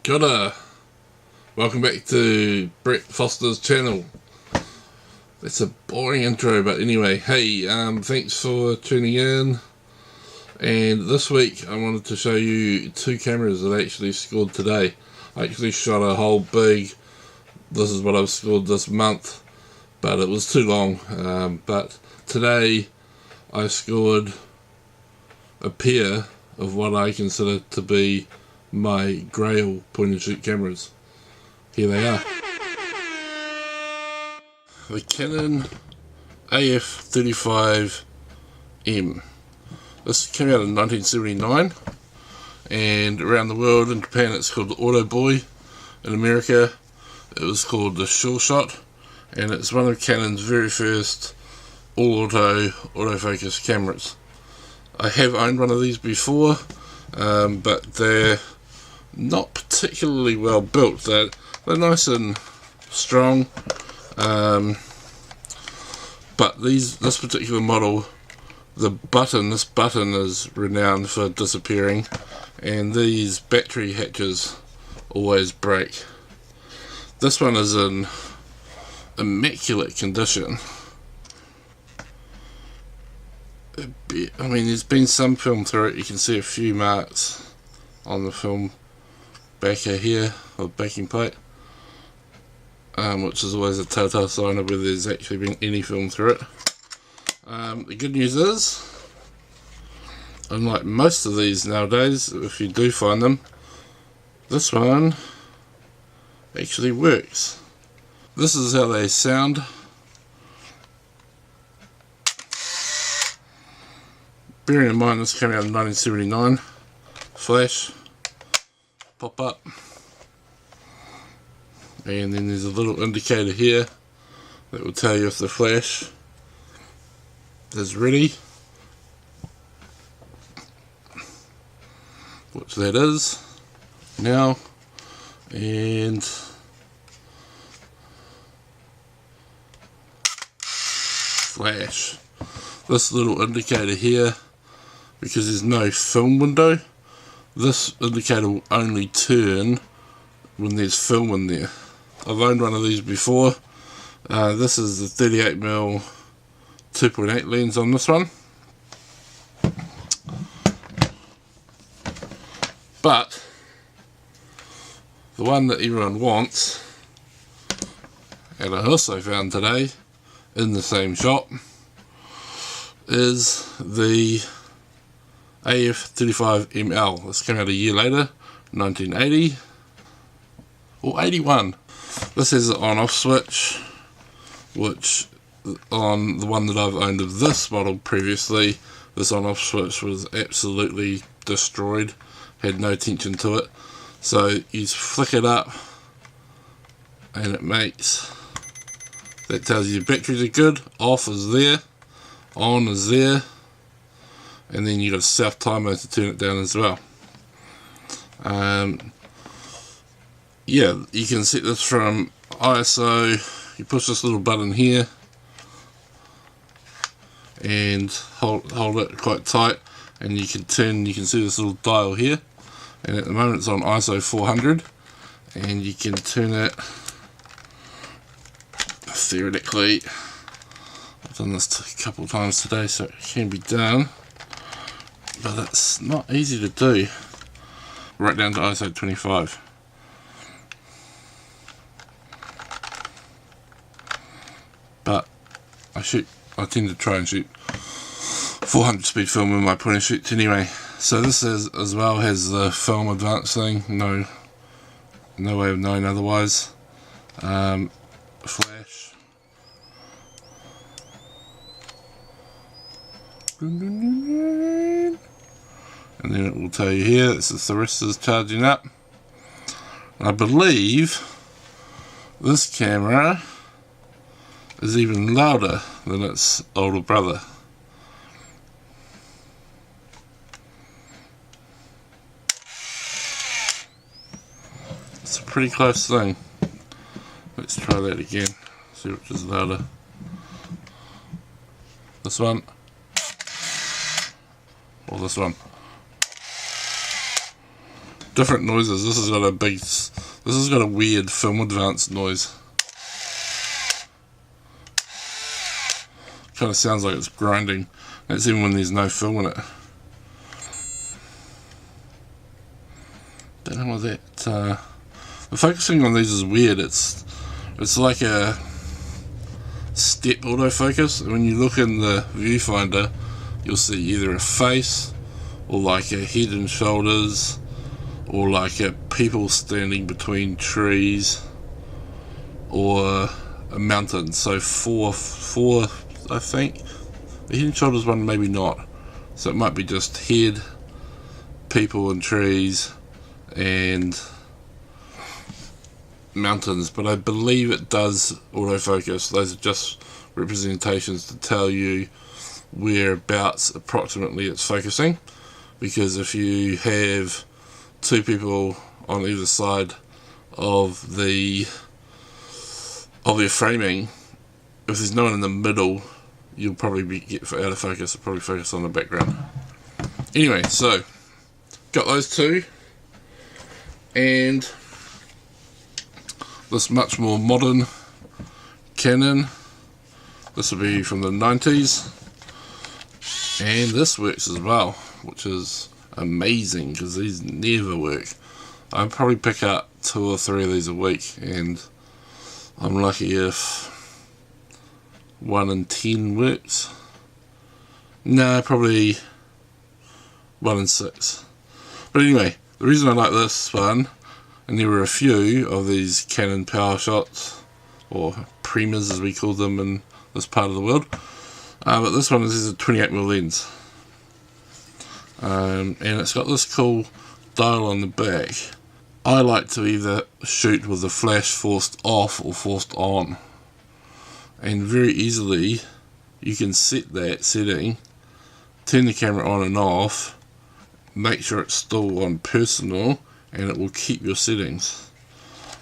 Kia welcome back to Brett Foster's channel. That's a boring intro, but anyway, hey, thanks for tuning in. And this week I wanted to show you two cameras that I actually scored today. I actually shot a whole big, this is what I've scored this month, but it was too long. But today I scored a pair of what I consider to be my grail point and shoot cameras. Here they are. The Canon AF35M. This came out in 1979, and around the world, in Japan it's called the Auto Boy, in America it was called the Sure Shot, and it's one of Canon's very first all-auto autofocus cameras. I have owned one of these before, but they're not particularly well built. They're nice and strong, but this particular model, this button is renowned for disappearing, and these battery hatches always break. This one is in immaculate condition. I mean, there's been some film through it. You can see a few marks on the film backer here, or backing plate, which is always a telltale sign of whether there's actually been any film through it. The good news is, unlike most of these nowadays, if you do find them, this one actually works. This is how they sound. Bearing in mind this came out in 1979, flash, pop up, and then there's a little indicator here that will tell you if the flash is ready, which that is now, and flash. This little indicator here, because there's no film window, this indicator will only turn when there's film in there. I've owned one of these before. This is the 38mm 2.8 lens on this one. But the one that everyone wants, and I also found today in the same shop, is the AF35ML. This came out a year later, 1980 or 81. This has an on-off switch, which on the one that I've owned of this model previously, this on-off switch was absolutely destroyed, had no tension to it. So you flick it up and it makes, that tells you your batteries are good, off is there, on is there, and then you got a self timer to turn it down as well. Yeah, you can set this from ISO. You push this little button here and hold it quite tight, and you can turn. You can see this little dial here, and at the moment it's on ISO 400, and you can turn it theoretically. I've done this a couple of times today, so it can be done, but it's not easy to do. Right down to ISO 25. But I tend to try and shoot 400 speed film in my point and shoots anyway. So this is, as well, has the film advance thing. No way of knowing otherwise. Flash. And then it will tell you here, this is the rest is charging up. And I believe this camera is even louder than its older brother. It's a pretty close thing. Let's try that again, see which is louder. This one or this one. different noises. This has got a weird film advanced noise. Kind of sounds like it's grinding. That's even when there's no film in it. Don't know what that. The focusing on these is weird. It's like a step autofocus. When you look in the viewfinder, you'll see either a face, or like a head and shoulders, or like a people standing between trees, or a mountain. So four, I think. The head and shoulders one maybe not. So it might be just head, people and trees, and mountains. But I believe it does autofocus. Those are just representations to tell you whereabouts approximately it's focusing. Because if you have two people on either side of their framing, if there's no one in the middle, you'll probably get out of focus. It'll probably focus on the background. Anyway, so got those two, and this much more modern Canon. This will be from the 90s, and this works as well, which is amazing because these never work. I probably pick up 2 or 3 of these a week, and I'm lucky if 1 in 10 works. No, probably 1 in 6. But anyway, the reason I like this one, and there were a few of these Canon power shots, or Primas as we call them in this part of the world, but this one is a 28mm lens, and it's got this cool dial on the back. I like to either shoot with the flash forced off or forced on, and very easily you can set that setting, turn the camera on and off, make sure it's still on personal, and it will keep your settings.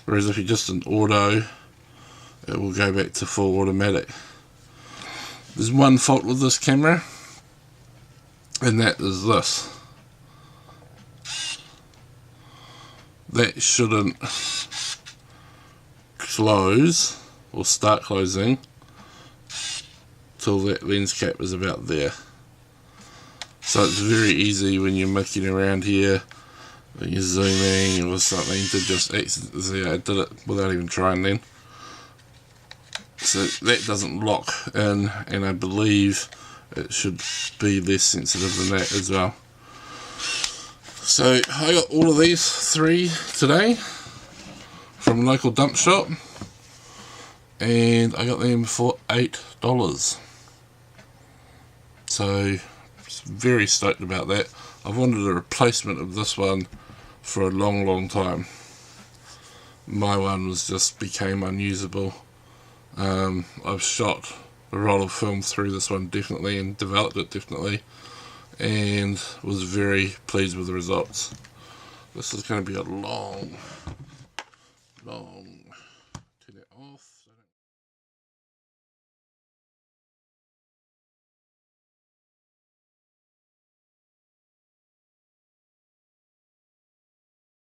Whereas if you're just in auto, it will go back to full automatic. There's one fault with this camera, and that is this. That shouldn't close or start closing till that lens cap is about there. So it's very easy when you're mucking around here, when you're zooming or something, to just see, I did it without even trying then. So that doesn't lock in, and I believe it should be less sensitive than that as well. So I got all of these 3 today from a local dump shop, and I got them for $8. So very stoked about that. I've wanted a replacement of this one for a long time. My one became unusable. I've shot a roll of film through this one definitely, and developed it definitely, and was very pleased with the results. This is going to be a long turn it off.